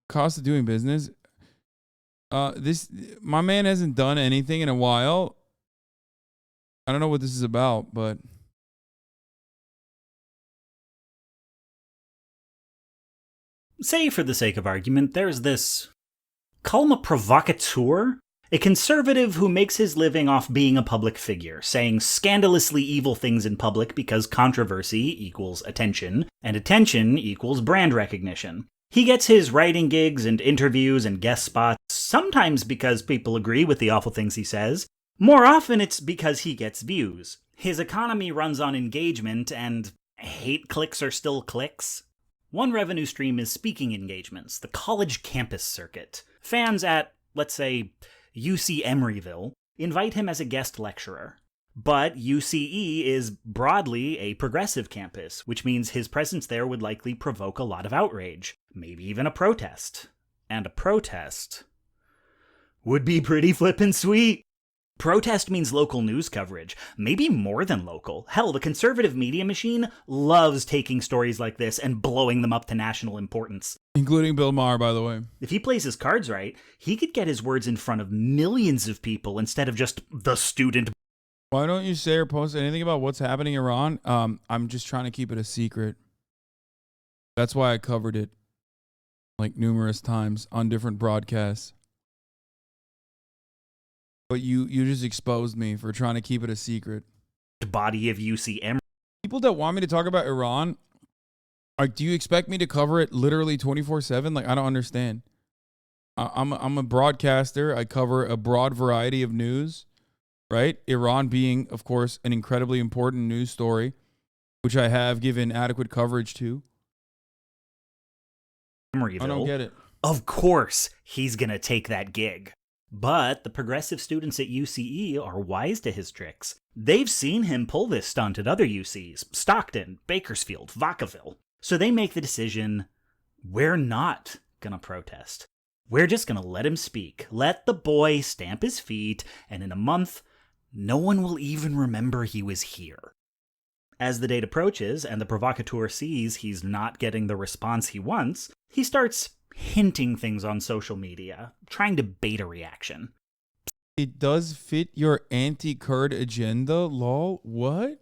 Cost of doing business. My man hasn't done anything in a while. I don't know what this is about, but say for the sake of argument, there's this, call him a provocateur, a conservative who makes his living off being a public figure, saying scandalously evil things in public because controversy equals attention, and attention equals brand recognition. He gets his writing gigs and interviews and guest spots, sometimes because people agree with the awful things he says. More often it's because he gets views. His economy runs on engagement, and hate clicks are still clicks. One revenue stream is speaking engagements, the college campus circuit. Fans at, let's say, UC Emeryville invite him as a guest lecturer. But UCE is broadly a progressive campus, which means his presence there would likely provoke a lot of outrage, maybe even a protest. And a protest would be pretty flippin' sweet. Protest means local news coverage, maybe more than local. Hell, the conservative media machine loves taking stories like this and blowing them up to national importance. Including Bill Maher, by the way. If he plays his cards right, he could get his words in front of millions of people instead of just the student. Why don't you say or post anything about what's happening in Iran? I'm just trying to keep it a secret. That's why I covered it like numerous times on different broadcasts. But you just exposed me for trying to keep it a secret. Body of UCM. People that want me to talk about Iran, do you expect me to cover it literally 24/7? Like, I don't understand. I'm a broadcaster. I cover a broad variety of news, right? Iran being, of course, an incredibly important news story, which I have given adequate coverage to. I don't get it. Of course, he's going to take that gig. But the progressive students at UCE are wise to his tricks. They've seen him pull this stunt at other UCs, Stockton, Bakersfield, Vacaville. So they make the decision, we're not going to protest. We're just going to let him speak. Let the boy stamp his feet, and in a month, no one will even remember he was here. As the date approaches and the provocateur sees he's not getting the response he wants, he starts hinting things on social media, trying to bait a reaction. It does fit your anti-Kurd agenda, lol? What?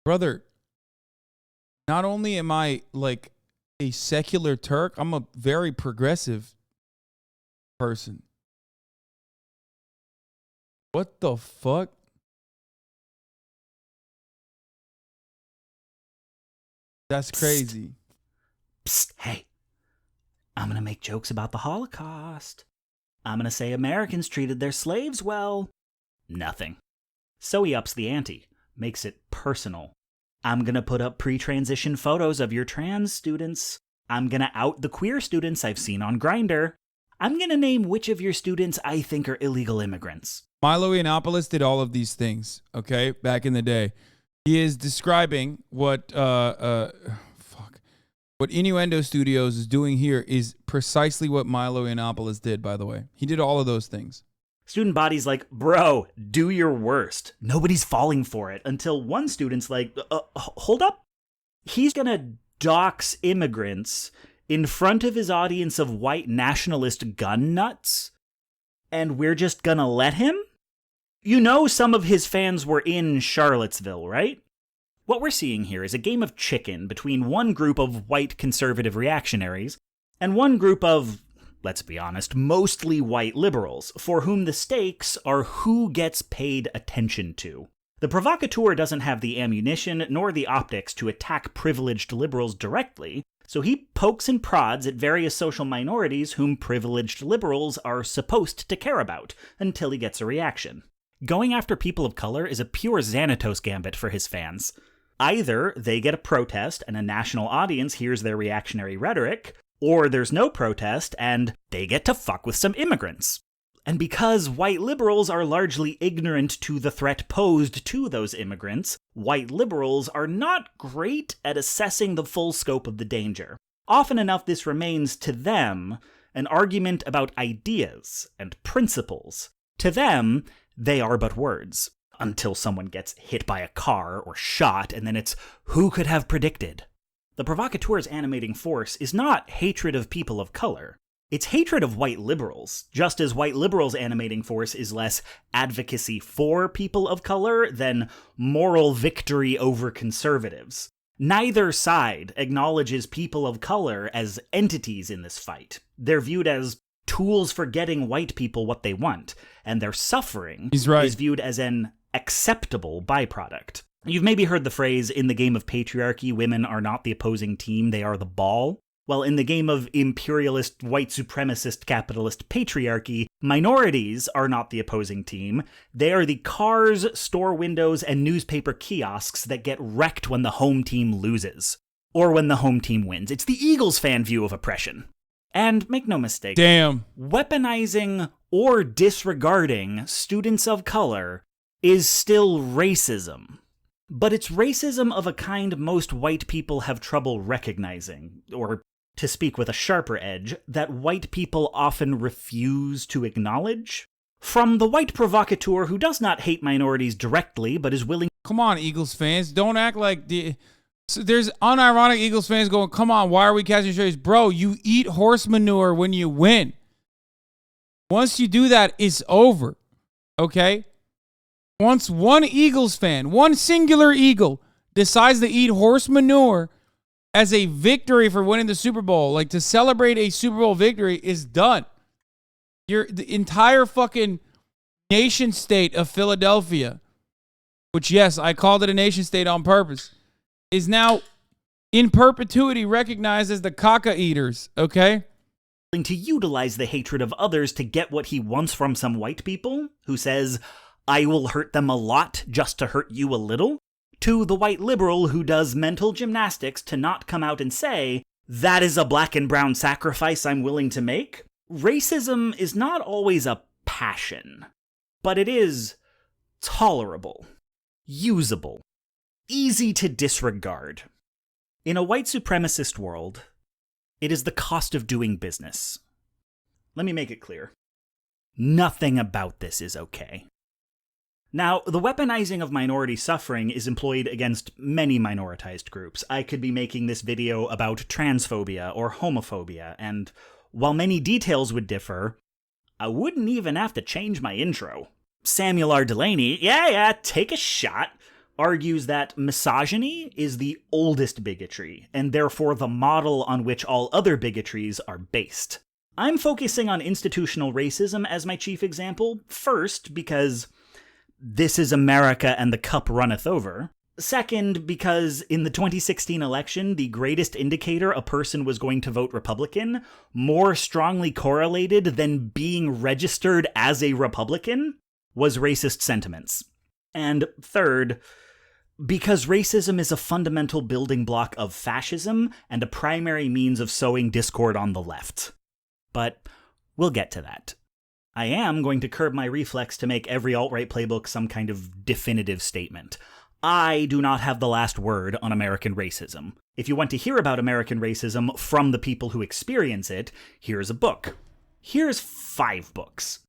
Brother, not only am I like a secular Turk, I'm a very progressive person. What the fuck? That's crazy. Psst, hey. I'm going to make jokes about the Holocaust. I'm going to say Americans treated their slaves well. Nothing. So he ups the ante, makes it personal. I'm going to put up pre-transition photos of your trans students. I'm going to out the queer students I've seen on Grindr. I'm going to name which of your students I think are illegal immigrants. Milo Yiannopoulos did all of these things, okay, back in the day. He is describing what Innuendo Studios is doing here is precisely what Milo Yiannopoulos did, by the way. He did all of those things. Student body's like, bro, do your worst. Nobody's falling for it. Until one student's like, hold up. He's going to dox immigrants in front of his audience of white nationalist gun nuts, and we're just going to let him? You know some of his fans were in Charlottesville, right? What we're seeing here is a game of chicken between one group of white conservative reactionaries and one group of, let's be honest, mostly white liberals, for whom the stakes are who gets paid attention to. The provocateur doesn't have the ammunition nor the optics to attack privileged liberals directly, so he pokes and prods at various social minorities whom privileged liberals are supposed to care about, until he gets a reaction. Going after people of color is a pure Xanatos gambit for his fans. Either they get a protest and a national audience hears their reactionary rhetoric, or there's no protest and they get to fuck with some immigrants. And because white liberals are largely ignorant to the threat posed to those immigrants, white liberals are not great at assessing the full scope of the danger. Often enough, this remains to them an argument about ideas and principles. To them, they are but words. Until someone gets hit by a car or shot, and then it's, who could have predicted? The provocateur's animating force is not hatred of people of color. It's hatred of white liberals, just as white liberals' animating force is less advocacy for people of color than moral victory over conservatives. Neither side acknowledges people of color as entities in this fight. They're viewed as tools for getting white people what they want, and their suffering is viewed as an acceptable byproduct. You've maybe heard the phrase, in the game of patriarchy, women are not the opposing team, they are the ball. Well, in the game of imperialist, white supremacist, capitalist patriarchy, minorities are not the opposing team. They are the cars, store windows, and newspaper kiosks that get wrecked when the home team loses. Or when the home team wins. It's the Eagles fan view of oppression. And make no mistake, weaponizing or disregarding students of color is still racism. But it's racism of a kind most white people have trouble recognizing, or to speak with a sharper edge, that white people often refuse to acknowledge. From the white provocateur who does not hate minorities directly, but is willing... Come on, Eagles fans. Don't act like... So there's unironic Eagles fans going, come on, why are we catching strays? Bro, you eat horse manure when you win. Once you do that, it's over. Okay? Once one Eagles fan, one singular Eagle, decides to eat horse manure as a victory for winning the Super Bowl, like to celebrate a Super Bowl victory, is done. The entire fucking nation state of Philadelphia, which, yes, I called it a nation state on purpose, is now in perpetuity recognized as the caca eaters, okay? To utilize the hatred of others to get what he wants from some white people who says, I will hurt them a lot just to hurt you a little, to the white liberal who does mental gymnastics to not come out and say, that is a black and brown sacrifice I'm willing to make. Racism is not always a passion, but it is tolerable, usable, easy to disregard. In a white supremacist world, it is the cost of doing business. Let me make it clear. Nothing about this is okay. Now, the weaponizing of minority suffering is employed against many minoritized groups. I could be making this video about transphobia or homophobia, and while many details would differ, I wouldn't even have to change my intro. Samuel R. Delaney, take a shot, argues that misogyny is the oldest bigotry, and therefore the model on which all other bigotries are based. I'm focusing on institutional racism as my chief example, first because this is America and the cup runneth over. Second, because in the 2016 election, the greatest indicator a person was going to vote Republican, more strongly correlated than being registered as a Republican, was racist sentiments. And third, because racism is a fundamental building block of fascism and a primary means of sowing discord on the left. But we'll get to that. I am going to curb my reflex to make every alt-right playbook some kind of definitive statement. I do not have the last word on American racism. If you want to hear about American racism from the people who experience it, here's a book. Here's 5 books.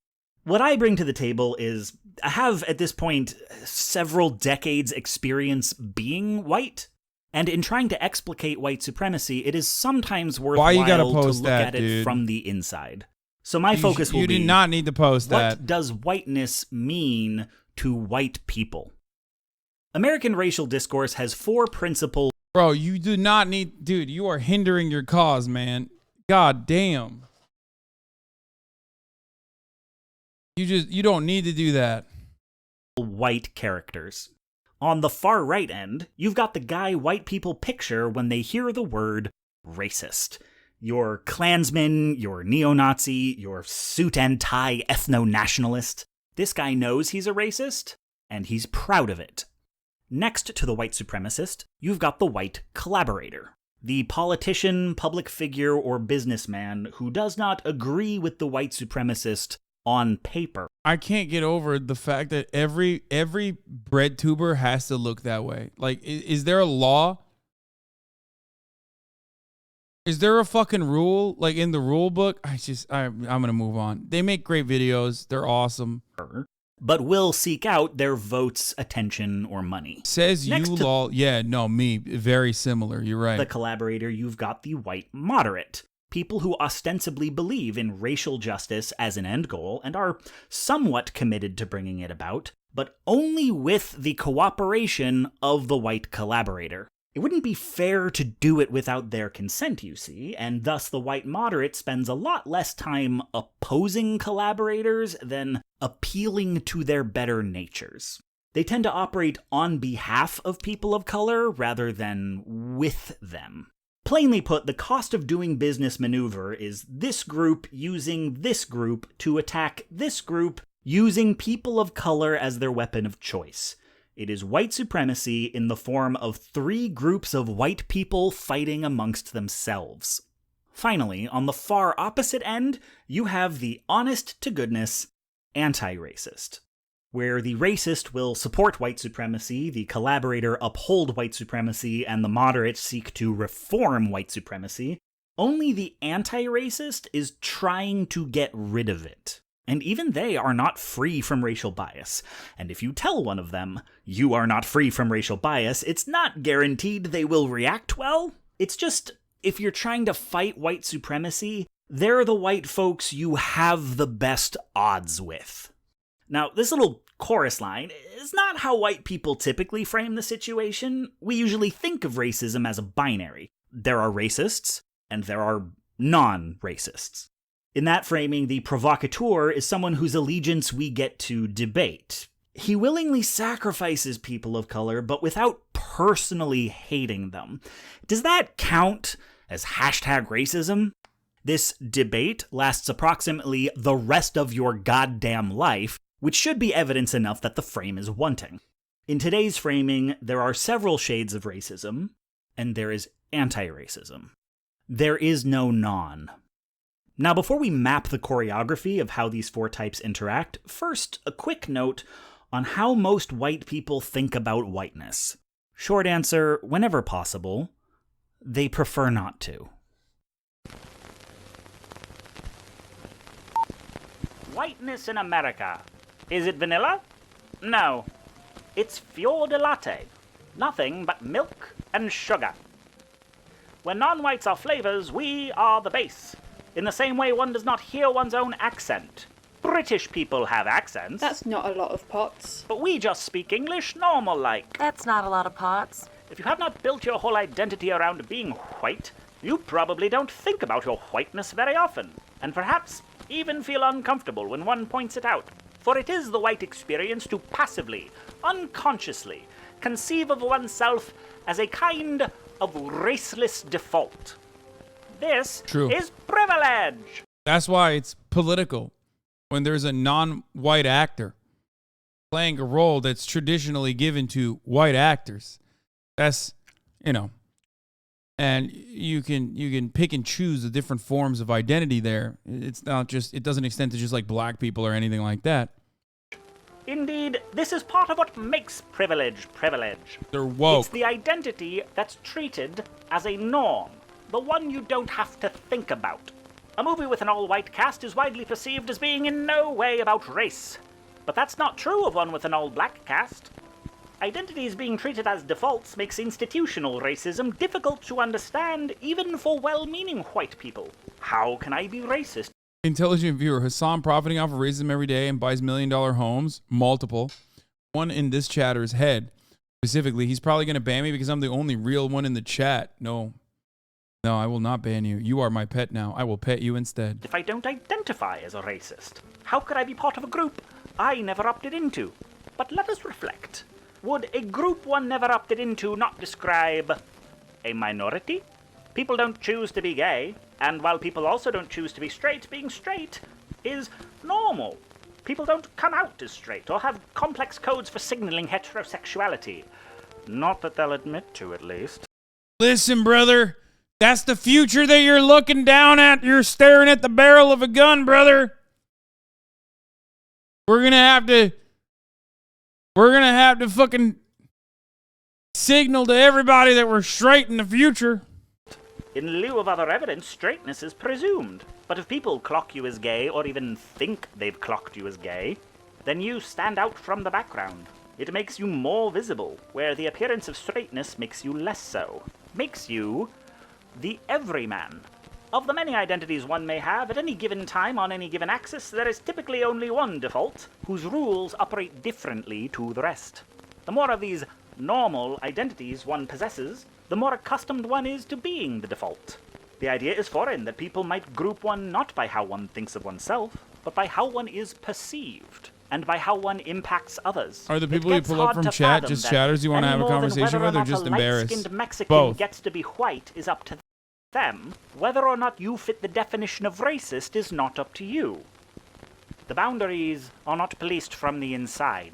What I bring to the table is, I have, at this point, several decades experience being white, and in trying to explicate white supremacy, it is sometimes worthwhile to look at it from the inside. So my focus will be, you do not need to post that. What does whiteness mean to white people? American racial discourse has 4 principal... Bro, you do not need... Dude, you are hindering your cause, man. God damn. You don't need to do that. White characters. On the far right end, you've got the guy white people picture when they hear the word racist. Your Klansman, your neo-Nazi, your suit and tie ethno-nationalist. This guy knows he's a racist, and he's proud of it. Next to the white supremacist, you've got the white collaborator. The politician, public figure, or businessman who does not agree with the white supremacist on paper. I can't get over the fact that every bread tuber has to look that way. Like, is there a law? Is there a fucking rule, like in the rule book? I'm going to move on. They make great videos. They're awesome. but will seek out their votes, attention, or money. Says Next you, to lol. Yeah, no, me. Very similar. You're right. the collaborator, you've got the white moderate. People who ostensibly believe in racial justice as an end goal and are somewhat committed to bringing it about, but only with the cooperation of the white collaborator. It wouldn't be fair to do it without their consent, you see, and thus the white moderate spends a lot less time opposing collaborators than appealing to their better natures. They tend to operate on behalf of people of color rather than with them. Plainly put, the cost of doing business maneuver is this group using this group to attack this group using people of color as their weapon of choice. It is white supremacy in the form of 3 groups of white people fighting amongst themselves. Finally, on the far opposite end, you have the honest-to-goodness anti-racist, where the racist will support white supremacy, the collaborator uphold white supremacy, and the moderate seek to reform white supremacy. Only the anti-racist is trying to get rid of it. And even they are not free from racial bias. And if you tell one of them, you are not free from racial bias, it's not guaranteed they will react well. It's just, if you're trying to fight white supremacy, they're the white folks you have the best odds with. Now, this little chorus line is not how white people typically frame the situation. We usually think of racism as a binary. There are racists, and there are non-racists. In that framing, the provocateur is someone whose allegiance we get to debate. He willingly sacrifices people of color, but without personally hating them. Does that count as #racism? This debate lasts approximately the rest of your goddamn life, which should be evidence enough that the frame is wanting. In today's framing, there are several shades of racism, and there is anti-racism. There is no non. Now, before we map the choreography of how these 4 types interact, first, a quick note on how most white people think about whiteness. Short answer, whenever possible, they prefer not to. Whiteness in America. Is it vanilla? No. It's fior di latte. Nothing but milk and sugar. When non-whites are flavors, we are the base. In the same way one does not hear one's own accent. British people have accents. That's not a lot of pots. But we just speak English normal-like. That's not a lot of pots. If you have not built your whole identity around being white, you probably don't think about your whiteness very often, and perhaps even feel uncomfortable when one points it out. For it is the white experience to passively, unconsciously, conceive of oneself as a kind of raceless default. This is privilege. That's why it's political. When there's a non-white actor playing a role that's traditionally given to white actors, that's, and you can pick and choose the different forms of identity there. It's not just, it doesn't extend to just like black people or anything like that. Indeed, this is part of what makes privilege privilege. They're woke. It's the identity that's treated as a norm. The one you don't have to think about. A movie with an all-white cast is widely perceived as being in no way about race. But that's not true of one with an all-black cast. Identities being treated as defaults makes institutional racism difficult to understand even for well-meaning white people. How can I be racist? Intelligent viewer, Hasan profiting off of racism every day and buys $1 million homes, multiple. One in this chatter's head. Specifically, he's probably going to ban me because I'm the only real one in the chat. No, I will not ban you. You are my pet now. I will pet you instead. If I don't identify as a racist, how could I be part of a group I never opted into? But let us reflect. Would a group one never opted into not describe a minority? People don't choose to be gay, and while people also don't choose to be straight, being straight is normal. People don't come out as straight or have complex codes for signaling heterosexuality. Not that they'll admit to, at least. Listen, brother. That's the future that you're looking down at. You're staring at the barrel of a gun, brother. We're going to have to fucking signal to everybody that we're straight in the future. In lieu of other evidence, straightness is presumed. But if people clock you as gay, or even think they've clocked you as gay, then you stand out from the background. It makes you more visible, where the appearance of straightness makes you less so. Makes you the everyman. Of the many identities one may have at any given time on any given axis, there is typically only one default, whose rules operate differently to the rest. The more of these normal identities one possesses, the more accustomed one is to being the default. The idea is foreign that people might group one not by how one thinks of oneself, but by how one is perceived, and by how one impacts others. Are the people you pull up from chat just chatters you want to have a conversation with, or just embarrassed? Light-skinned Mexican Both. gets to be white is up to them. Whether or not you fit the definition of racist is not up to you. The boundaries are not policed from the inside.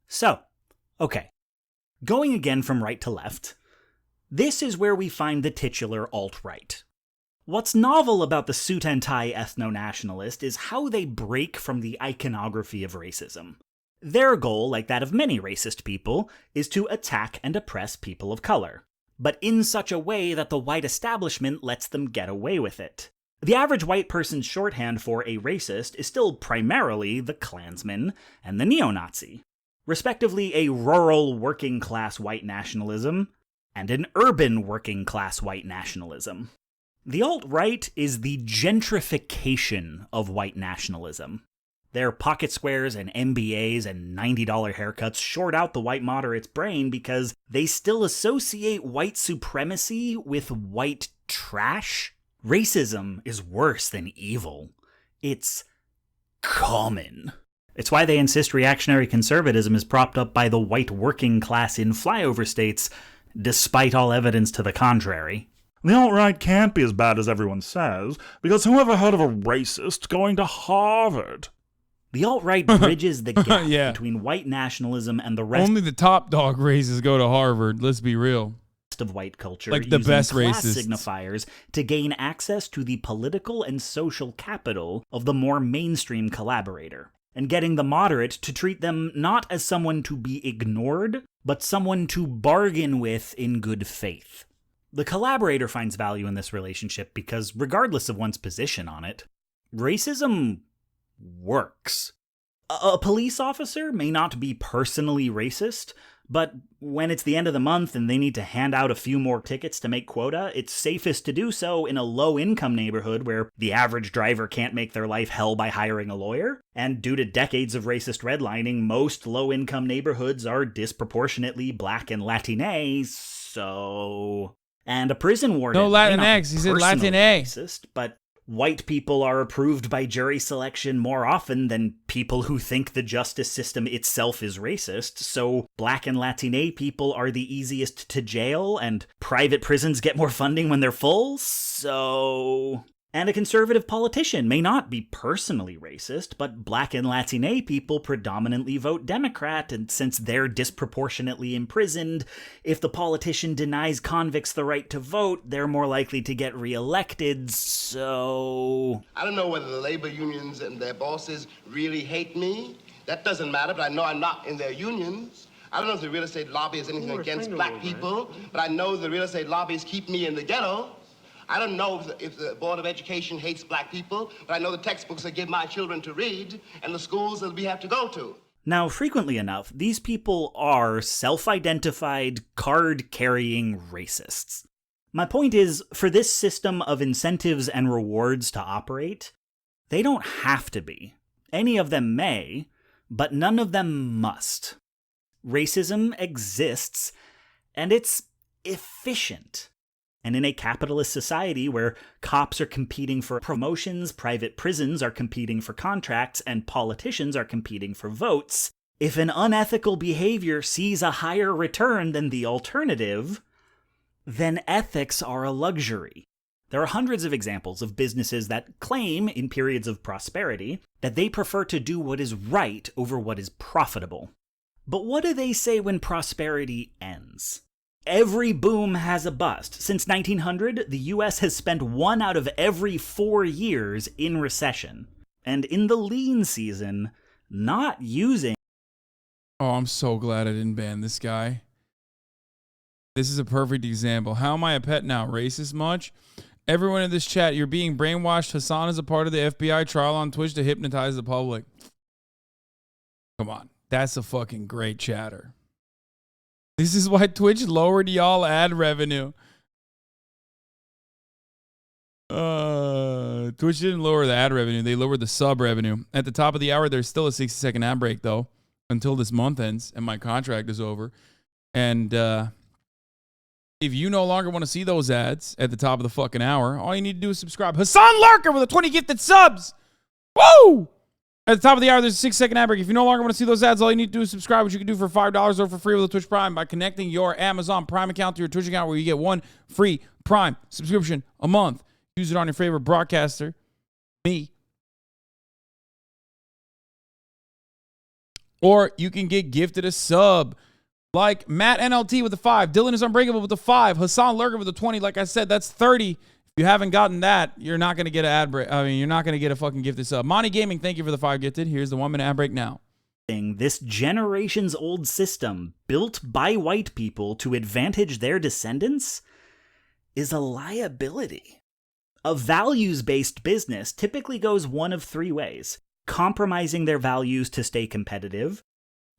So, okay. Going again from right to left, this is where we find the titular alt-right. What's novel about the suit and tie ethno-nationalist is how they break from the iconography of racism. Their goal, like that of many racist people, is to attack and oppress people of color, but in such a way that the white establishment lets them get away with it. The average white person's shorthand for a racist is still primarily the Klansman and the neo-Nazi, respectively a rural working-class white nationalism and an urban working-class white nationalism. The alt-right is the gentrification of white nationalism. Their pocket squares and MBAs and $90 haircuts short out the white moderate's brain because they still associate white supremacy with white trash. Racism is worse than evil. It's common. It's why they insist reactionary conservatism is propped up by the white working class in flyover states, despite all evidence to the contrary. The alt-right can't be as bad as everyone says, because whoever heard of a racist going to Harvard? The alt-right bridges the gap Yeah. between white nationalism and the rest Only the top dog races go to Harvard. Let's be real. of white culture, Like the using best class racists. signifiers to gain access to the political and social capital of the more mainstream collaborator, and getting the moderate to treat them not as someone to be ignored, but someone to bargain with in good faith. The collaborator finds value in this relationship because, regardless of one's position on it, racism works. A police officer may not be personally racist, but when it's the end of the month and they need to hand out a few more tickets to make quota, it's safest to do so in a low-income neighborhood where the average driver can't make their life hell by hiring a lawyer. And due to decades of racist redlining, most low-income neighborhoods are disproportionately black and Latinx, so... And a prison warden No may not Latinx, be he said personally Latinx. racist, but white people are approved by jury selection more often than people who think the justice system itself is racist, so black and Latina people are the easiest to jail, and private prisons get more funding when they're full, so... And a conservative politician may not be personally racist, but black and Latina people predominantly vote Democrat, and since they're disproportionately imprisoned, if the politician denies convicts the right to vote, they're more likely to get reelected, so... I don't know whether the labor unions and their bosses really hate me. That doesn't matter, but I know I'm not in their unions. I don't know if the real estate lobby is anything against black people, but I know the real estate lobbies keep me in the ghetto. I don't know if the Board of Education hates black people, but I know the textbooks they give my children to read and the schools that we have to go to. Now, frequently enough, these people are self-identified, card-carrying racists. My point is, for this system of incentives and rewards to operate, they don't have to be. Any of them may, but none of them must. Racism exists, and it's efficient. And in a capitalist society where cops are competing for promotions, private prisons are competing for contracts, and politicians are competing for votes, if an unethical behavior sees a higher return than the alternative, then ethics are a luxury. There are hundreds of examples of businesses that claim, in periods of prosperity, that they prefer to do what is right over what is profitable. But what do they say when prosperity ends? Every boom has a bust. Since 1900, the US has spent 1 out of every 4 years in recession. And in the lean season, not using... Oh, I'm so glad I didn't ban this guy. This is a perfect example. How am I a pet now? Racist much? Everyone in this chat, you're being brainwashed. Hasan is a part of the FBI trial on Twitch to hypnotize the public. Come on. That's a fucking great chatter. This is why Twitch lowered y'all ad revenue. Twitch didn't lower the ad revenue. They lowered the sub revenue. At the top of the hour, there's still a 60-second ad break, though, until this month ends and my contract is over. And if you no longer want to see those ads at the top of the fucking hour, all you need to do is subscribe. Hasan Lurker with a 20 gifted subs. Woo! At the top of the hour, there's a 6-second ad break. If you no longer want to see those ads, all you need to do is subscribe, which you can do for $5 or for free with a Twitch Prime by connecting your Amazon Prime account to your Twitch account, where you get one free Prime subscription a month. Use it on your favorite broadcaster, me. Or you can get gifted a sub. Like Matt NLT with a 5. Dylan is Unbreakable with a 5. Hasan Lurker with a 20. Like I said, that's 30. If you haven't gotten that, you're not going to get an ad break. I mean, you're not going to get a fucking gifted sub. Monty Gaming, thank you for the 5 gifted. Here's the 1-minute ad break now. This generations old system built by white people to advantage their descendants is a liability. A values-based business typically goes one of 3 ways: compromising their values to stay competitive,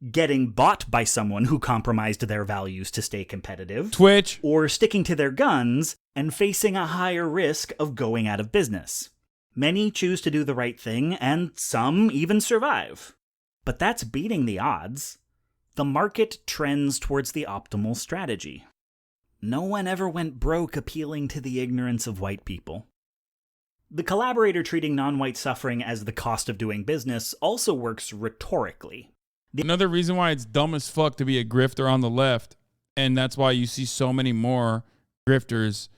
getting bought by someone who compromised their values to stay competitive, Twitch, or sticking to their guns and facing a higher risk of going out of business. Many choose to do the right thing, and some even survive. But that's beating the odds. The market trends towards the optimal strategy. No one ever went broke appealing to the ignorance of white people. The collaborator treating non-white suffering as the cost of doing business also works rhetorically. Another reason why it's dumb as fuck to be a grifter on the left, and that's why you see so many more grifters,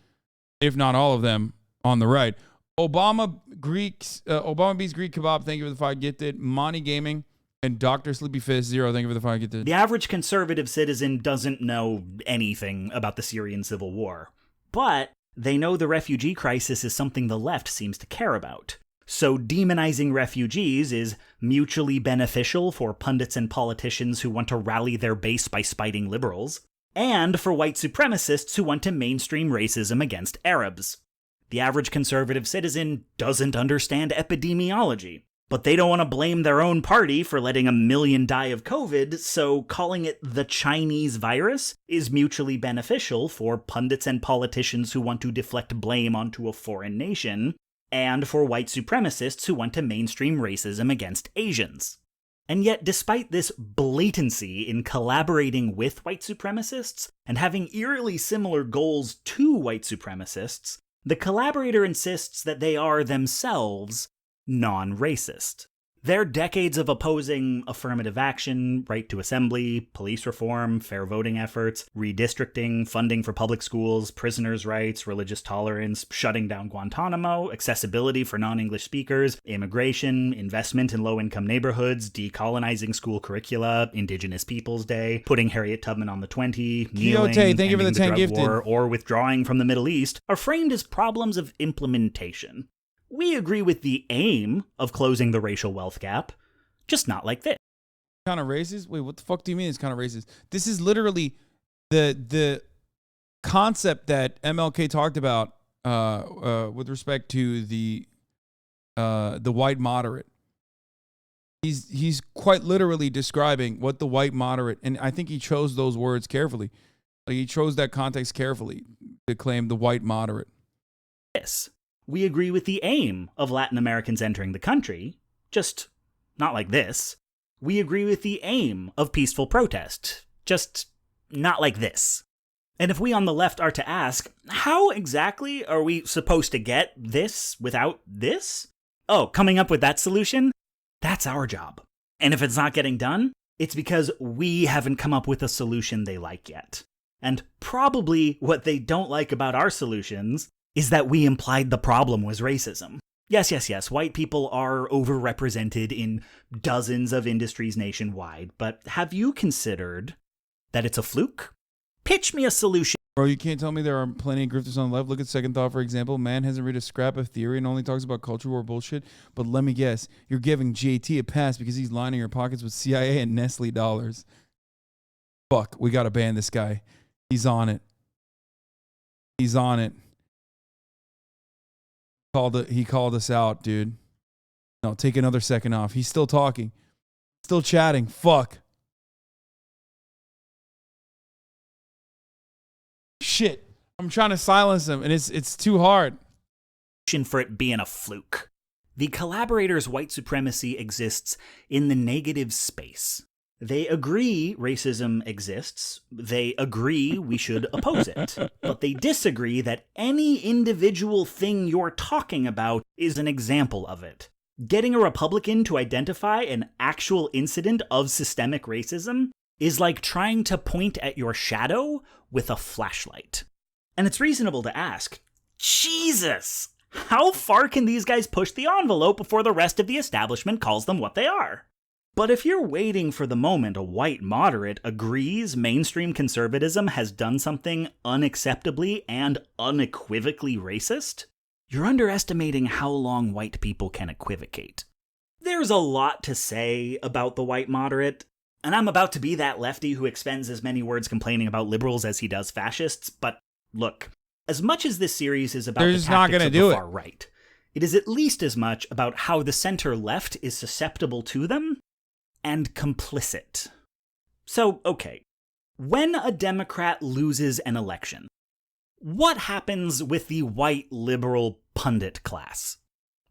if not all of them, on the right. Obama Beats Greek Kebab, thank you for the 5 gifted. Monty Gaming and Dr. Sleepy Fist 0, thank you for the 5 gifted. The average conservative citizen doesn't know anything about the Syrian civil war, but they know the refugee crisis is something the left seems to care about. So demonizing refugees is mutually beneficial for pundits and politicians who want to rally their base by spiting liberals, and for white supremacists who want to mainstream racism against Arabs. The average conservative citizen doesn't understand epidemiology, but they don't want to blame their own party for letting 1 million die of COVID, so calling it the Chinese virus is mutually beneficial for pundits and politicians who want to deflect blame onto a foreign nation, and for white supremacists who want to mainstream racism against Asians. And yet, despite this blatancy in collaborating with white supremacists and having eerily similar goals to white supremacists, the collaborator insists that they are themselves non-racist. Their decades of opposing affirmative action, right to assembly, police reform, fair voting efforts, redistricting, funding for public schools, prisoners' rights, religious tolerance, shutting down Guantanamo, accessibility for non-English speakers, immigration, investment in low-income neighborhoods, decolonizing school curricula, Indigenous Peoples Day, putting Harriet Tubman on the 20, kneeling, thank you for the ending 10 drug gifted. war, or withdrawing from the Middle East, are framed as problems of implementation. We agree with the aim of closing the racial wealth gap, just not like this. Kind of racist? Wait, what the fuck do you mean it's kind of racist? This is literally the concept that MLK talked about with respect to the white moderate. He's quite literally describing what the white moderate, and I think he chose those words carefully. Like, he chose that context carefully to claim the white moderate. Yes. We agree with the aim of Latin Americans entering the country, just not like this. We agree with the aim of peaceful protest, just not like this. And if we on the left are to ask, how exactly are we supposed to get this without this? Oh, coming up with that solution? That's our job. And if it's not getting done, it's because we haven't come up with a solution they like yet. And probably what they don't like about our solutions is that we implied the problem was racism. Yes, white people are overrepresented in dozens of industries nationwide, but have you considered that it's a fluke? Pitch me a solution. Bro, you can't tell me there are plenty of grifters on the left. Look at Second Thought, for example. Man hasn't read a scrap of theory and only talks about culture war bullshit. But let me guess, you're giving JT a pass because he's lining your pockets with CIA and Nestle dollars. Fuck, we gotta ban this guy. He's on it. He's on it. He called us out, dude. No, take another second off. He's still talking. Still chatting. Fuck. Shit. I'm trying to silence him, and it's too hard. For it being a fluke. The collaborators' white supremacy exists in the negative space. They agree racism exists. They agree we should oppose it. But they disagree that any individual thing you're talking about is an example of it. Getting a Republican to identify an actual incident of systemic racism is like trying to point at your shadow with a flashlight. And it's reasonable to ask, Jesus, how far can these guys push the envelope before the rest of the establishment calls them what they are? But if you're waiting for the moment a white moderate agrees mainstream conservatism has done something unacceptably and unequivocally racist, you're underestimating how long white people can equivocate. There's a lot to say about the white moderate, and I'm about to be that lefty who expends as many words complaining about liberals as he does fascists, but look, as much as this series is about the tactics of the far right, it is at least as much about how the center left is susceptible to them and complicit. So, okay, when a Democrat loses an election, what happens with the white liberal pundit class?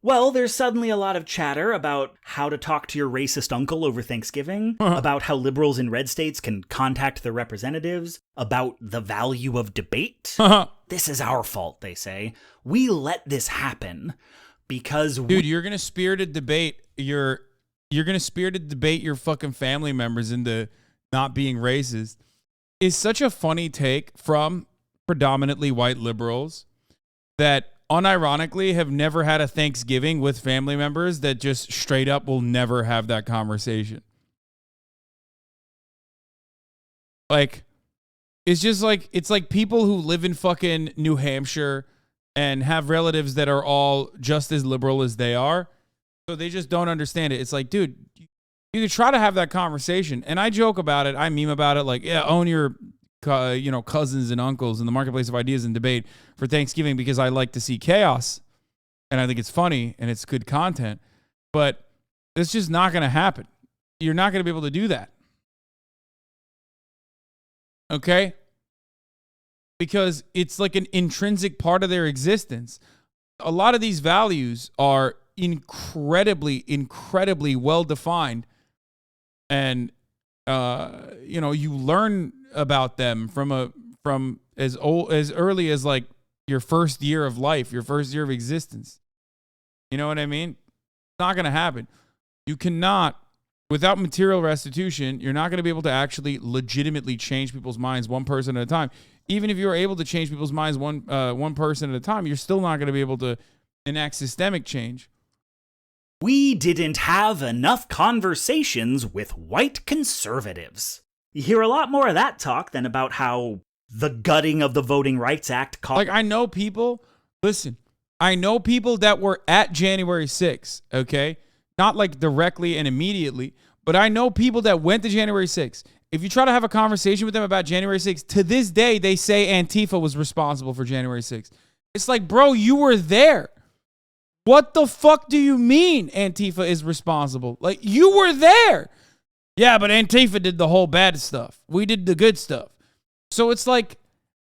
Well, there's suddenly a lot of chatter about how to talk to your racist uncle over Thanksgiving, about how liberals in red states can contact their representatives, about the value of debate. This is our fault, they say. We let this happen because Dude, you're going to spirited debate your fucking family members into not being racist. Is such a funny take from predominantly white liberals that unironically have never had a Thanksgiving with family members that just straight up will never have that conversation. Like, it's like people who live in fucking New Hampshire and have relatives that are all just as liberal as they are. So they just don't understand it. It's like, dude, you could try to have that conversation. And I joke about it. I meme about it. Like, yeah, own your cousins and uncles in the marketplace of ideas and debate for Thanksgiving because I like to see chaos. And I think it's funny and it's good content. But it's just not going to happen. You're not going to be able to do that. Okay? Because it's like an intrinsic part of their existence. A lot of these values are incredibly well defined. And, you learn about them from as early as like your first year of life, your first year of existence. You know what I mean? It's not going to happen. You cannot, without material restitution, you're not going to be able to actually legitimately change people's minds one person at a time. Even if you were able to change people's minds one person at a time, you're still not going to be able to enact systemic change. We didn't have enough conversations with white conservatives. You hear a lot more of that talk than about how the gutting of the Voting Rights Act Like, I know people that were at January 6th, okay? Not like directly and immediately, but I know people that went to January 6th. If you try to have a conversation with them about January 6th, to this day, they say Antifa was responsible for January 6th. It's like, bro, you were there. What the fuck do you mean Antifa is responsible? Like, you were there. Yeah, but Antifa did the whole bad stuff. We did the good stuff. So it's like,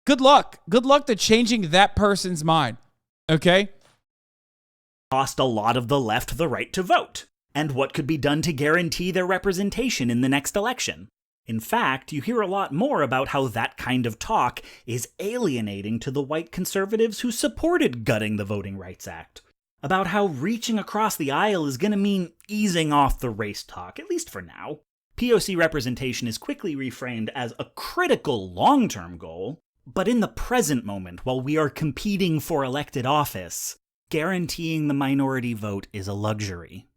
good luck. Good luck to changing that person's mind. Okay? Cost a lot of the left the right to vote, and what could be done to guarantee their representation in the next election. In fact, you hear a lot more about how that kind of talk is alienating to the white conservatives who supported gutting the Voting Rights Act. About how reaching across the aisle is going to mean easing off the race talk, at least for now. POC representation is quickly reframed as a critical long-term goal, but in the present moment, while we are competing for elected office, guaranteeing the minority vote is a luxury.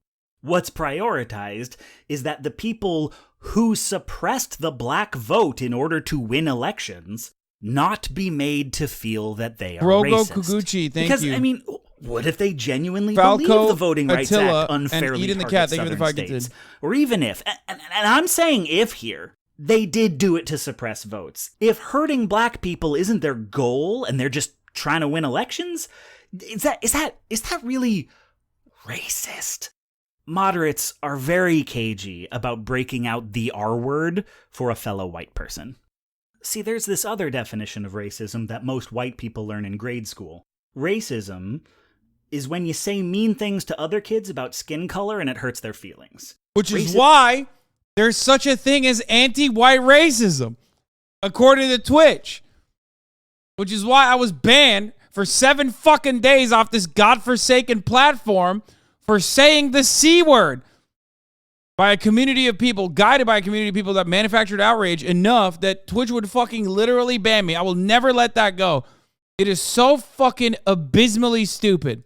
What's prioritized is that the people who suppressed the black vote in order to win elections not be made to feel that they are Rogo racist. Kuguchi, thank because, you. I mean, what if they genuinely Falco, believe the Voting Rights Attila, Act unfairly and Eden the targets Cat, thank you for the southern five states? Or even if, and I'm saying if here, they did do it to suppress votes. If hurting black people isn't their goal and they're just trying to win elections? Is that really racist? Moderates are very cagey about breaking out the R word for a fellow white person. See, there's this other definition of racism that most white people learn in grade school. Racism is when you say mean things to other kids about skin color and it hurts their feelings. Which is why there's such a thing as anti-white racism, according to Twitch. Which is why I was banned for 7 fucking days off this godforsaken platform for saying the C word by a community of people, guided by a community of people that manufactured outrage enough that Twitch would fucking literally ban me. I will never let that go. It is so fucking abysmally stupid.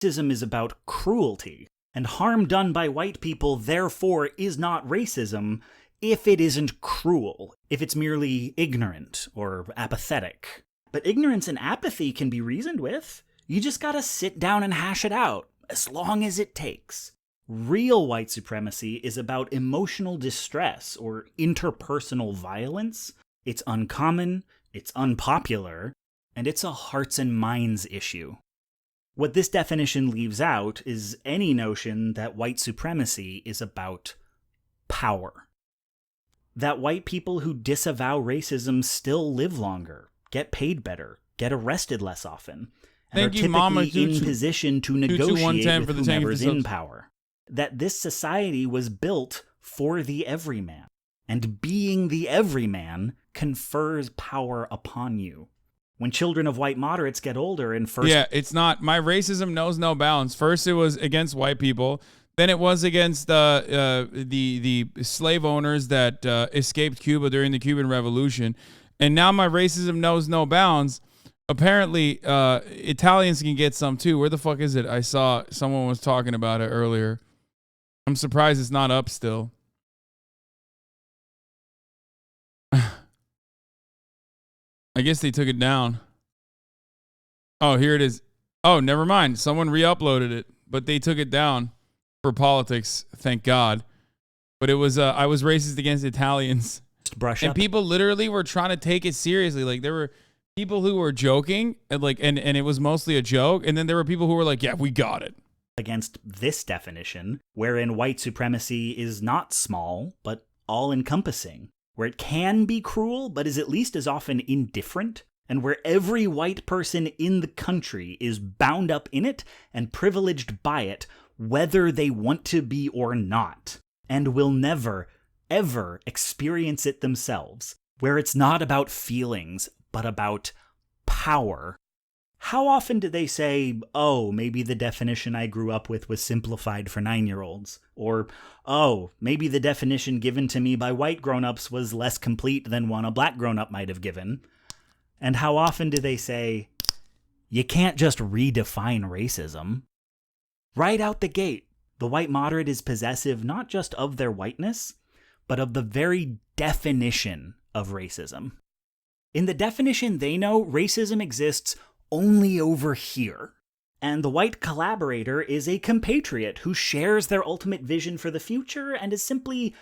Racism is about cruelty, and harm done by white people, therefore, is not racism if it isn't cruel, if it's merely ignorant or apathetic. But ignorance and apathy can be reasoned with. You just gotta sit down and hash it out, as long as it takes. Real white supremacy is about emotional distress or interpersonal violence. It's uncommon, it's unpopular, and it's a hearts and minds issue. What this definition leaves out is any notion that white supremacy is about power. That white people who disavow racism still live longer, get paid better, get arrested less often, and are typically in position to negotiate with whomever's in power. That this society was built for the everyman, and being the everyman confers power upon you. When children of white moderates get older and first... Yeah, it's not... My racism knows no bounds. First, it was against white people. Then it was against the slave owners that escaped Cuba during the Cuban Revolution. And now my racism knows no bounds. Apparently, Italians can get some too. Where the fuck is it? I saw someone was talking about it earlier. I'm surprised it's not up still. I guess they took it down. Oh, here it is. Oh, never mind. Someone re-uploaded it, but they took it down for politics. Thank God. But it was I was racist against Italians. And people literally were trying to take it seriously. Like there were people who were joking and and it was mostly a joke. And then there were people who were like, yeah, we got it. Against this definition, wherein white supremacy is not small, but all-encompassing, where it can be cruel, but is at least as often indifferent, and where every white person in the country is bound up in it and privileged by it, whether they want to be or not, and will never, ever experience it themselves, where it's not about feelings, but about power. How often do they say, oh, maybe the definition I grew up with was simplified for 9-year-olds? Or, oh, maybe the definition given to me by white grown-ups was less complete than one a black grown-up might have given? And how often do they say, you can't just redefine racism? Right out the gate, the white moderate is possessive not just of their whiteness, but of the very definition of racism. In the definition they know, racism exists only over here. And the white collaborator is a compatriot who shares their ultimate vision for the future and is simply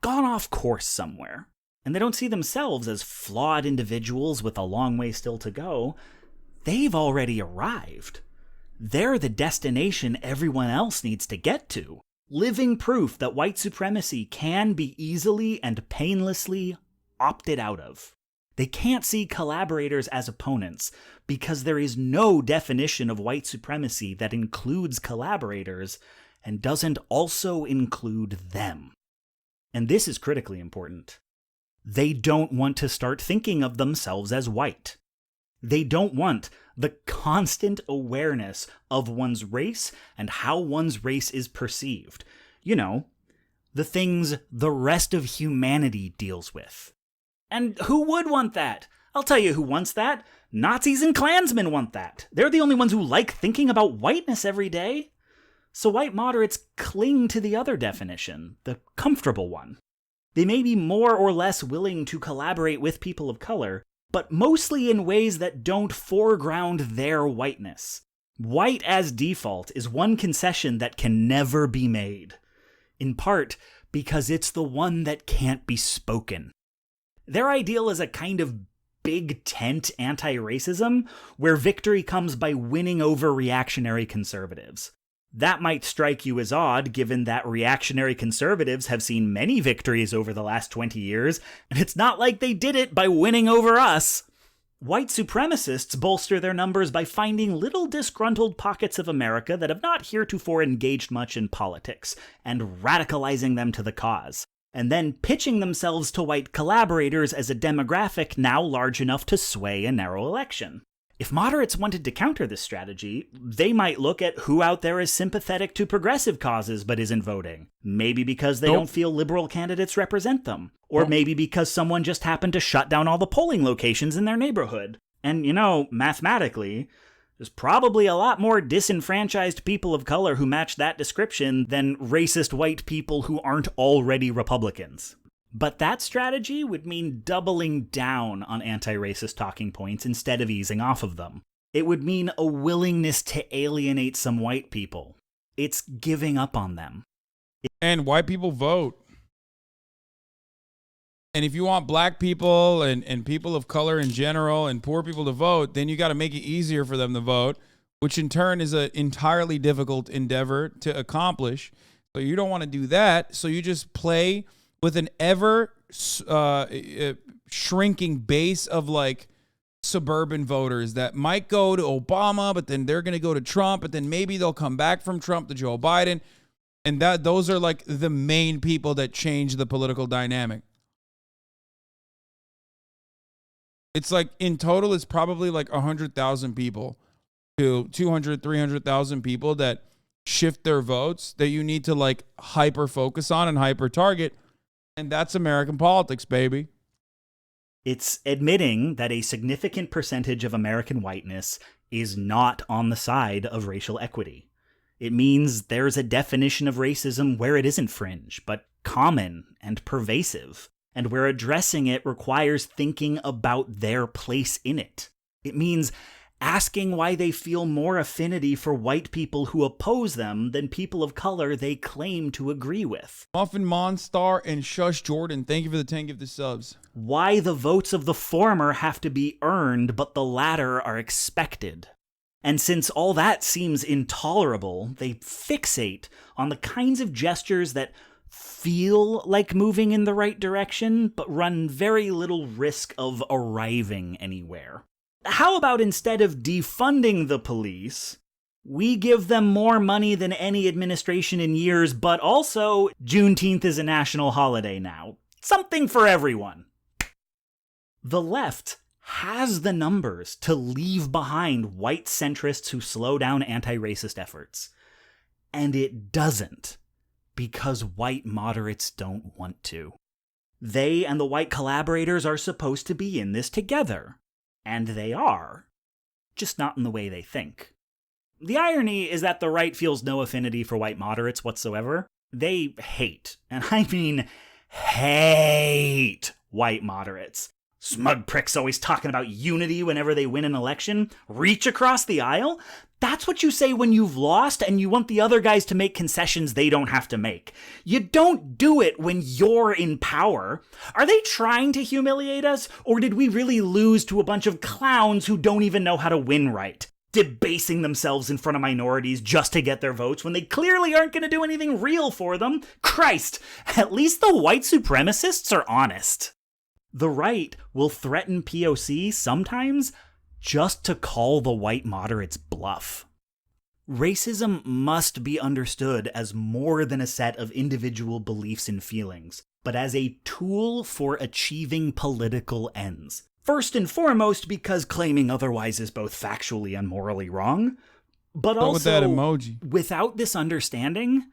gone off course somewhere. And they don't see themselves as flawed individuals with a long way still to go. They've already arrived. They're the destination everyone else needs to get to. Living proof that white supremacy can be easily and painlessly opted out of. They can't see collaborators as opponents because there is no definition of white supremacy that includes collaborators and doesn't also include them. And this is critically important. They don't want to start thinking of themselves as white. They don't want the constant awareness of one's race and how one's race is perceived. You know, the things the rest of humanity deals with. And who would want that? I'll tell you who wants that. Nazis and Klansmen want that. They're the only ones who like thinking about whiteness every day. So white moderates cling to the other definition, the comfortable one. They may be more or less willing to collaborate with people of color, but mostly in ways that don't foreground their whiteness. White as default is one concession that can never be made, in part because it's the one that can't be spoken. Their ideal is a kind of big tent anti-racism where victory comes by winning over reactionary conservatives. That might strike you as odd, given that reactionary conservatives have seen many victories over the last 20 years, and it's not like they did it by winning over us. White supremacists bolster their numbers by finding little disgruntled pockets of America that have not heretofore engaged much in politics, and radicalizing them to the cause, and then pitching themselves to white collaborators as a demographic now large enough to sway a narrow election. If moderates wanted to counter this strategy, they might look at who out there is sympathetic to progressive causes but isn't voting. Maybe because they don't feel liberal candidates represent them. Or maybe because someone just happened to shut down all the polling locations in their neighborhood. And, mathematically, there's probably a lot more disenfranchised people of color who match that description than racist white people who aren't already Republicans. But that strategy would mean doubling down on anti-racist talking points instead of easing off of them. It would mean a willingness to alienate some white people. It's giving up on them. And white people vote. And if you want black people and people of color in general and poor people to vote, then you got to make it easier for them to vote, which in turn is an entirely difficult endeavor to accomplish. So you don't want to do that. So you just play with an ever shrinking base of like suburban voters that might go to Obama, but then they're going to go to Trump, but then maybe they'll come back from Trump to Joe Biden. And those are like the main people that change the political dynamic. It's like in total, it's probably like 100,000 people to 200, 300,000 people that shift their votes that you need to like hyper focus on and hyper target. And that's American politics, baby. It's admitting that a significant percentage of American whiteness is not on the side of racial equity. It means there's a definition of racism where it isn't fringe, but common and pervasive, and where addressing it requires thinking about their place in it. It means asking why they feel more affinity for white people who oppose them than people of color they claim to agree with. Muffin Monstar and Shush Jordan, thank you for the 10 gifted subs. Why the votes of the former have to be earned, but the latter are expected. And since all that seems intolerable, they fixate on the kinds of gestures that feel like moving in the right direction, but run very little risk of arriving anywhere. How about instead of defunding the police, we give them more money than any administration in years, but also Juneteenth is a national holiday now. Something for everyone. The left has the numbers to leave behind white centrists who slow down anti-racist efforts. And it doesn't, because white moderates don't want to. They and the white collaborators are supposed to be in this together. And they are, just not in the way they think. The irony is that the right feels no affinity for white moderates whatsoever. They hate, and I mean hate, white moderates. Smug pricks always talking about unity whenever they win an election. Reach across the aisle? That's what you say when you've lost and you want the other guys to make concessions they don't have to make. You don't do it when you're in power. Are they trying to humiliate us, or did we really lose to a bunch of clowns who don't even know how to win right? Debasing themselves in front of minorities just to get their votes when they clearly aren't going to do anything real for them? Christ, at least the white supremacists are honest. The right will threaten POC sometimes just to call the white moderates bluff. Racism must be understood as more than a set of individual beliefs and feelings, but as a tool for achieving political ends. First and foremost, because claiming otherwise is both factually and morally wrong, but also, with that emoji. Without this understanding,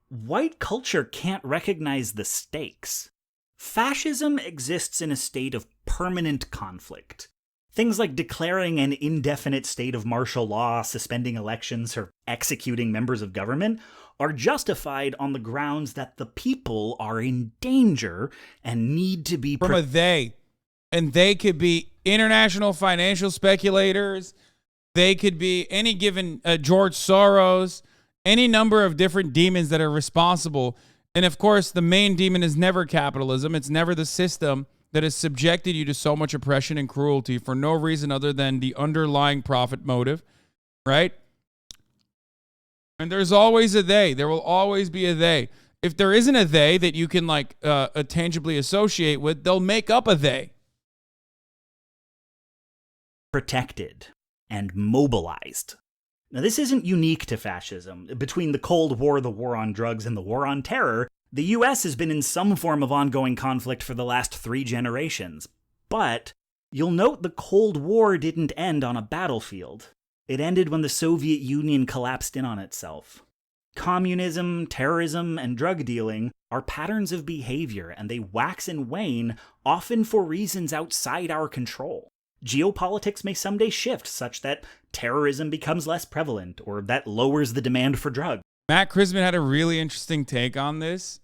white culture can't recognize the stakes. Fascism exists in a state of permanent conflict. Things like declaring an indefinite state of martial law, suspending elections, or executing members of government are justified on the grounds that the people are in danger and need to be... From a they. And they could be international financial speculators. They could be any given George Soros, any number of different demons that are responsible. And of course, the main demon is never capitalism. It's never the system that has subjected you to so much oppression and cruelty for no reason other than the underlying profit motive, right? And there's always a they. There will always be a they. If there isn't a they that you can like tangibly associate with, they'll make up a they. Protected and mobilized. Now, this isn't unique to fascism. Between the Cold War, the war on drugs, and the war on terror, the US has been in some form of ongoing conflict for the last 3 generations. But you'll note the Cold War didn't end on a battlefield. It ended when the Soviet Union collapsed in on itself. Communism, terrorism, and drug dealing are patterns of behavior, and they wax and wane, often for reasons outside our control. Geopolitics may someday shift such that terrorism becomes less prevalent, or that lowers the demand for drugs. Matt Chrisman had a really interesting take on this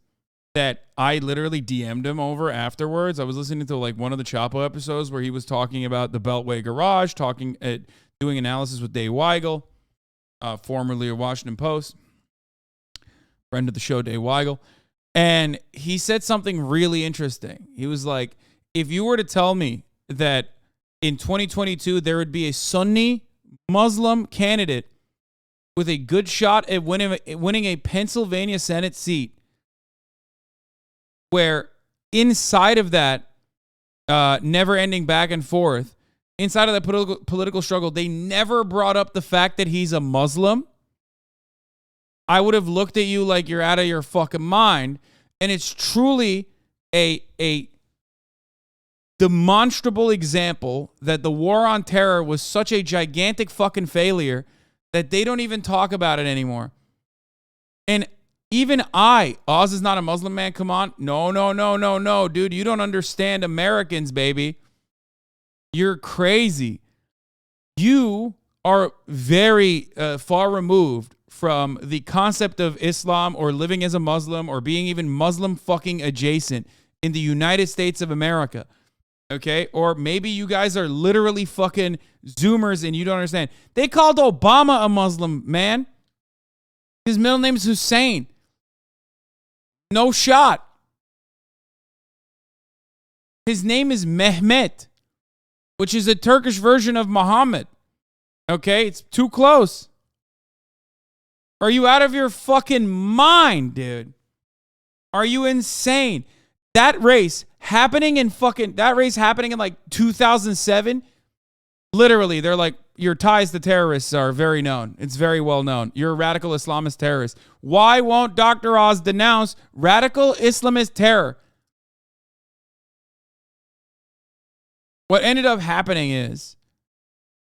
that I literally DM'd him over afterwards. I was listening to like one of the Chapo episodes where he was talking about the Beltway Garage, doing analysis with Dave Weigel, formerly of Washington Post, friend of the show, Dave Weigel. And he said something really interesting. He was like, if you were to tell me that in 2022 there would be a Sunni Muslim candidate with a good shot at winning a Pennsylvania Senate seat, where inside of that never-ending back and forth, inside of that political struggle, they never brought up the fact that he's a Muslim, I would have looked at you like you're out of your fucking mind. And it's truly a demonstrable example that the war on terror was such a gigantic fucking failure that they don't even talk about it anymore. And even Oz is not a Muslim man, come on. No, dude, you don't understand Americans, baby. You're crazy. You are very far removed from the concept of Islam or living as a Muslim or being even Muslim fucking adjacent in the United States of America. Okay? Or maybe you guys are literally fucking Zoomers and you don't understand. They called Obama a Muslim, man. His middle name is Hussein. No shot. His name is Mehmet, which is a Turkish version of Muhammad. Okay? It's too close. Are you out of your fucking mind, dude? Are you insane? That race happening in like 2007, literally, they're like, your ties to terrorists are very known. It's very well known. You're a radical Islamist terrorist. Why won't Dr. Oz denounce radical Islamist terror? What ended up happening is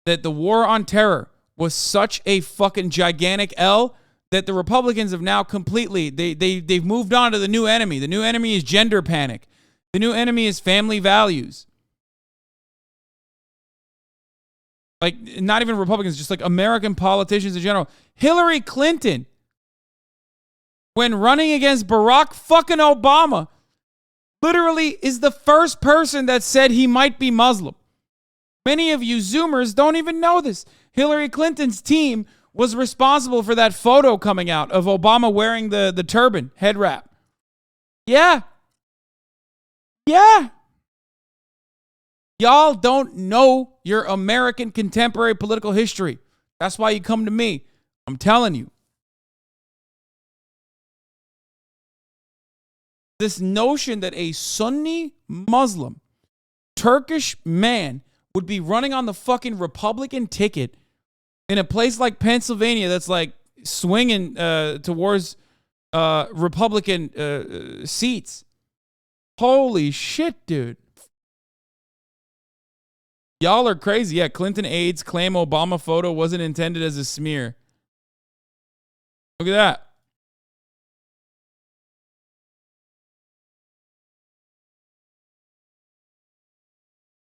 that the war on terror was such a fucking gigantic L that the Republicans have now completely, they've moved on to the new enemy. The new enemy is gender panic. The new enemy is family values. Like, not even Republicans, just like American politicians in general. Hillary Clinton, when running against Barack fucking Obama, literally is the first person that said he might be Muslim. Many of you Zoomers don't even know this. Hillary Clinton's team was responsible for that photo coming out of Obama wearing the turban, head wrap. Yeah. Y'all don't know your American contemporary political history. That's why you come to me. I'm telling you. This notion that a Sunni Muslim Turkish man would be running on the fucking Republican ticket in a place like Pennsylvania that's like swinging towards Republican seats. Holy shit, dude. Y'all are crazy. Yeah, Clinton aides claim Obama photo wasn't intended as a smear. Look at that.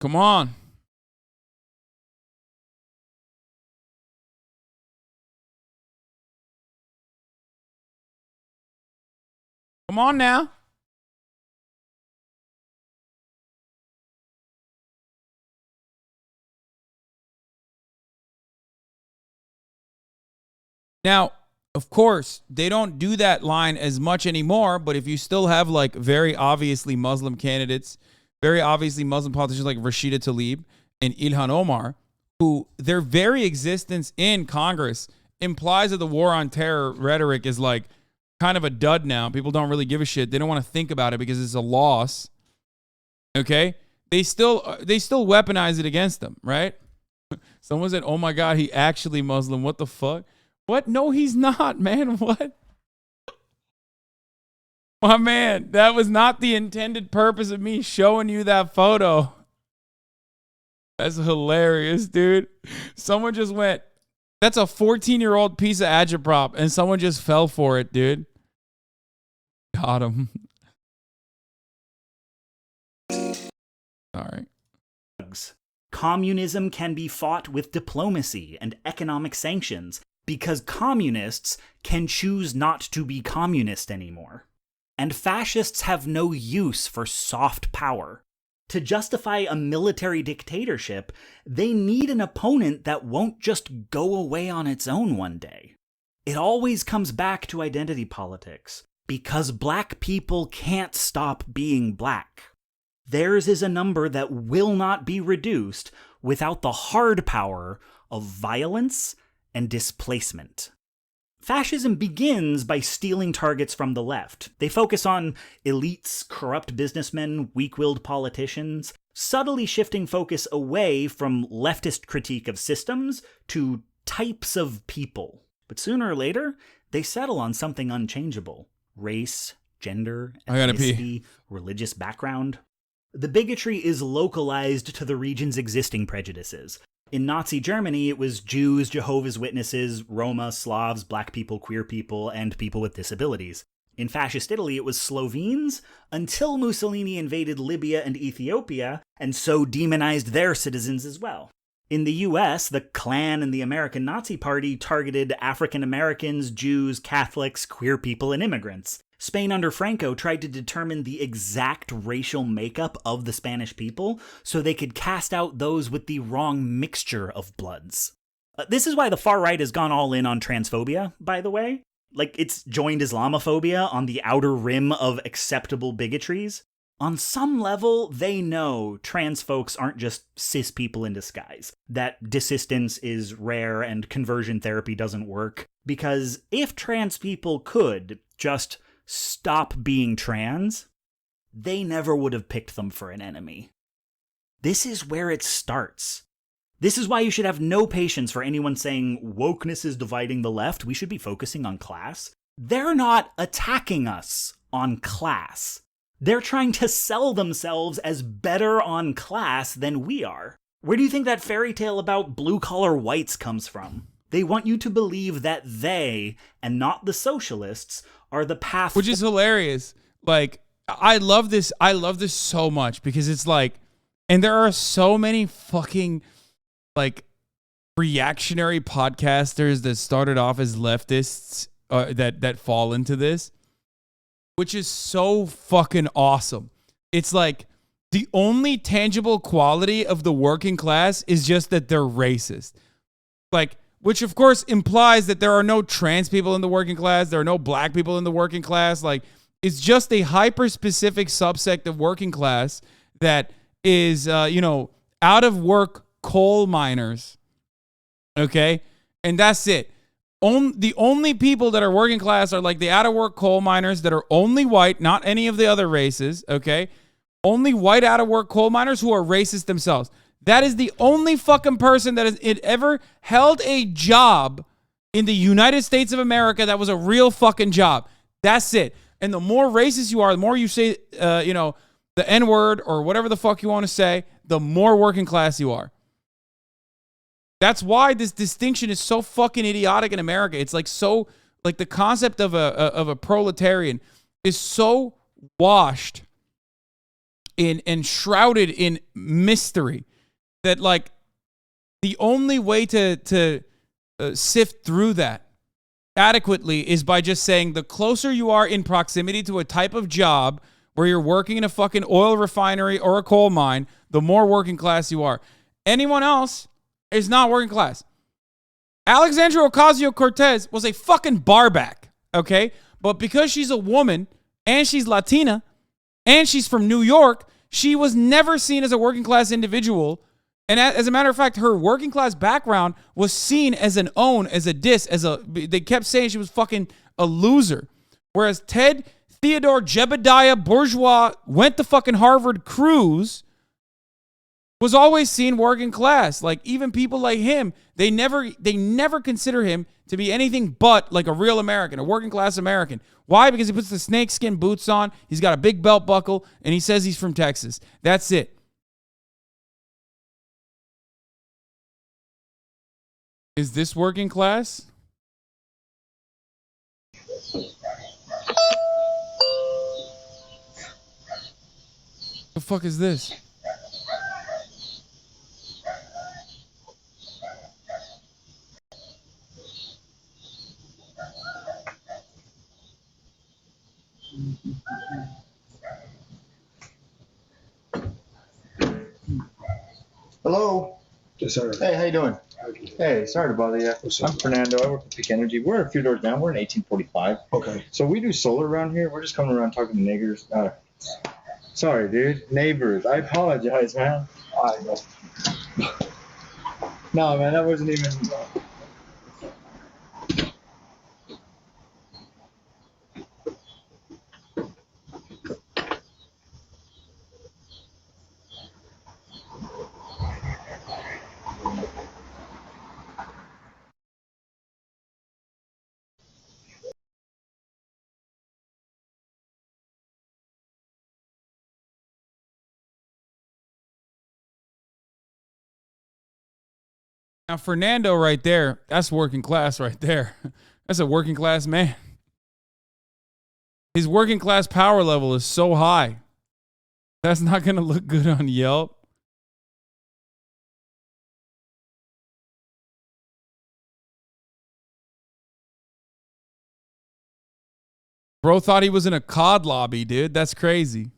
Come on. Come on now. Now, of course, they don't do that line as much anymore, but if you still have like very obviously Muslim candidates, very obviously Muslim politicians like Rashida Tlaib and Ilhan Omar, who their very existence in Congress implies that the war on terror rhetoric is like kind of a dud now. People don't really give a shit. They don't want to think about it because it's a loss. Okay? They still weaponize it against them, right? Someone said, "Oh my God, he actually Muslim." What the fuck? What? No, he's not, man. What? My man, that was not the intended purpose of me showing you that photo. That's hilarious, dude. Someone just went, that's a 14-year-old piece of agitprop, and someone just fell for it, dude. Got him. Sorry. Communism can be fought with diplomacy and economic sanctions because communists can choose not to be communist anymore. And fascists have no use for soft power. To justify a military dictatorship, they need an opponent that won't just go away on its own one day. It always comes back to identity politics, because black people can't stop being black. Theirs is a number that will not be reduced without the hard power of violence and displacement. Fascism begins by stealing targets from the left. They focus on elites, corrupt businessmen, weak-willed politicians, subtly shifting focus away from leftist critique of systems to types of people. But sooner or later, they settle on something unchangeable: race, gender, ethnicity, religious background. The bigotry is localized to the region's existing prejudices. In Nazi Germany, it was Jews, Jehovah's Witnesses, Roma, Slavs, black people, queer people, and people with disabilities. In fascist Italy, it was Slovenes, until Mussolini invaded Libya and Ethiopia, and so demonized their citizens as well. In the US, the Klan and the American Nazi Party targeted African Americans, Jews, Catholics, queer people, and immigrants. Spain under Franco tried to determine the exact racial makeup of the Spanish people so they could cast out those with the wrong mixture of bloods. This is why the far right has gone all in on transphobia, by the way. Like, it's joined Islamophobia on the outer rim of acceptable bigotries. On some level, they know trans folks aren't just cis people in disguise, that desistance is rare and conversion therapy doesn't work, because if trans people could just stop being trans, they never would have picked them for an enemy. This is where it starts. This is why you should have no patience for anyone saying wokeness is dividing the left. We should be focusing on class. They're not attacking us on class. They're trying to sell themselves as better on class than we are. Where do you think that fairy tale about blue-collar whites comes from? They want you to believe that they, and not the socialists, are the path. Which is hilarious. Like, I love this so much because it's like, and there are so many fucking like reactionary podcasters that started off as leftists that fall into this, which is so fucking awesome. It's like the only tangible quality of the working class is just that they're racist. Like, which of course implies that there are no trans people in the working class. There are no black people in the working class. Like, it's just a hyper-specific subsect of working class that is, out of work coal miners. Okay? And that's it. The only people that are working class are like the out of work coal miners that are only white, not any of the other races. Okay? Only white out of work coal miners who are racist themselves. That is the only fucking person that has ever held a job in the United States of America that was a real fucking job. That's it. And the more racist you are, the more you say, the N-word or whatever the fuck you want to say, the more working class you are. That's why this distinction is so fucking idiotic in America. It's like so, like the concept of a proletarian is so washed in and shrouded in mystery that like the only way to sift through that adequately is by just saying the closer you are in proximity to a type of job where you're working in a fucking oil refinery or a coal mine, the more working class you are. Anyone else is not working class. Alexandria Ocasio-Cortez was a fucking barback, okay? But because she's a woman and she's Latina and she's from New York, She was never seen as a working class individual. And as a matter of fact, her working class background was seen as an own, as a diss, they kept saying she was fucking a loser. Whereas Ted Theodore Jebediah Bourgeois went to fucking Harvard Cruz was always seen working class. Like even people like him, they never consider him to be anything but like a real American, a working class American. Why? Because he puts the snakeskin boots on, he's got a big belt buckle, and he says he's from Texas. That's it. Is this working class? The fuck is this? Hello. Yes, sir. Hey, how you doing? Hey, sorry to bother you. I'm Fernando. I work at Peak Energy. We're a few doors down. We're in 1845. Okay. So we do solar around here. We're just coming around talking to niggers. Sorry, dude. Neighbors. I apologize, man. I know. No, man, that wasn't even... Now, Fernando right there, that's working class right there. That's a working class man. His working class power level is so high. That's not going to look good on Yelp. Bro thought he was in a COD lobby, dude. That's crazy.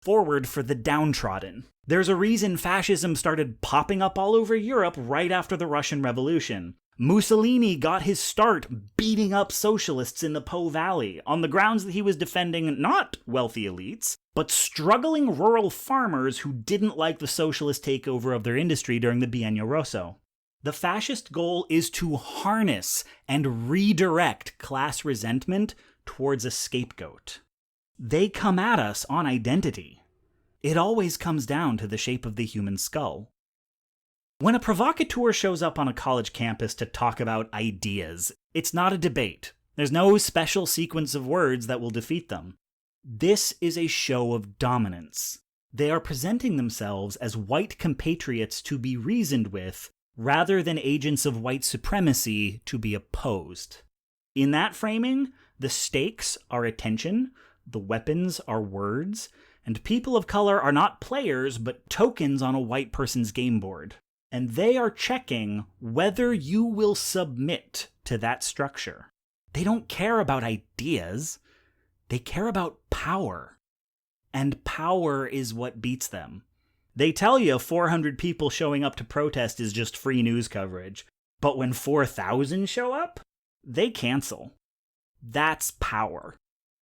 Forward for the downtrodden. There's a reason fascism started popping up all over Europe right after the Russian Revolution. Mussolini got his start beating up socialists in the Po Valley on the grounds that he was defending not wealthy elites, but struggling rural farmers who didn't like the socialist takeover of their industry during the Bienio Rosso. The fascist goal is to harness and redirect class resentment towards a scapegoat. They come at us on identity. It always comes down to the shape of the human skull. When a provocateur shows up on a college campus to talk about ideas, it's not a debate. There's no special sequence of words that will defeat them. This is a show of dominance. They are presenting themselves as white compatriots to be reasoned with, rather than agents of white supremacy to be opposed. In that framing, the stakes are attention, the weapons are words, and people of color are not players but tokens on a white person's game board. And they are checking whether you will submit to that structure. They don't care about ideas. They care about power. And power is what beats them. They tell you 400 people showing up to protest is just free news coverage. But when 4,000 show up, they cancel. That's power.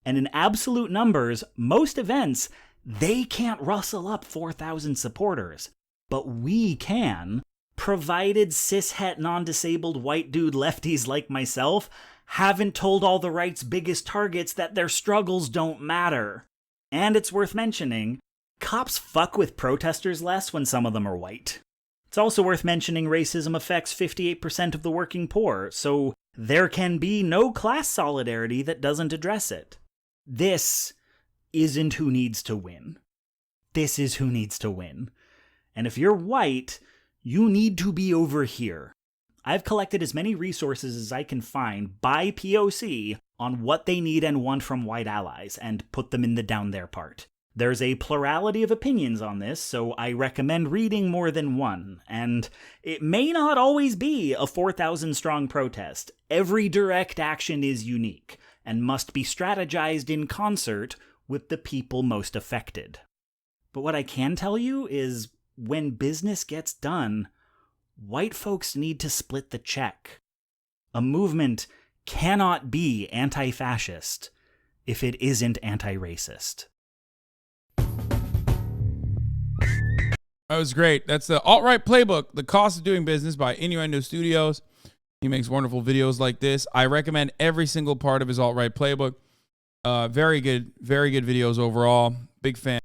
And in absolute numbers, most events, they can't rustle up 4,000 supporters. But we can, provided cishet non-disabled white dude lefties like myself haven't told all the right's biggest targets that their struggles don't matter. And it's worth mentioning, cops fuck with protesters less when some of them are white. It's also worth mentioning racism affects 58% of the working poor, so there can be no class solidarity that doesn't address it. This isn't who needs to win. This is who needs to win. And if you're white, you need to be over here. I've collected as many resources as I can find by POC on what they need and want from white allies and put them in the down there part. There's a plurality of opinions on this, so I recommend reading more than one. And it may not always be a 4,000 strong protest. Every direct action is unique and must be strategized in concert with the people most affected. But what I can tell you is, when business gets done, white folks need to split the check. A movement cannot be anti-fascist if it isn't anti-racist. was great. That's the Alt-Right Playbook, The Cost of Doing Business by Innuendo Studios. He makes wonderful videos like this. I recommend every single part of his Alt-Right Playbook. Very good videos overall. Big fan.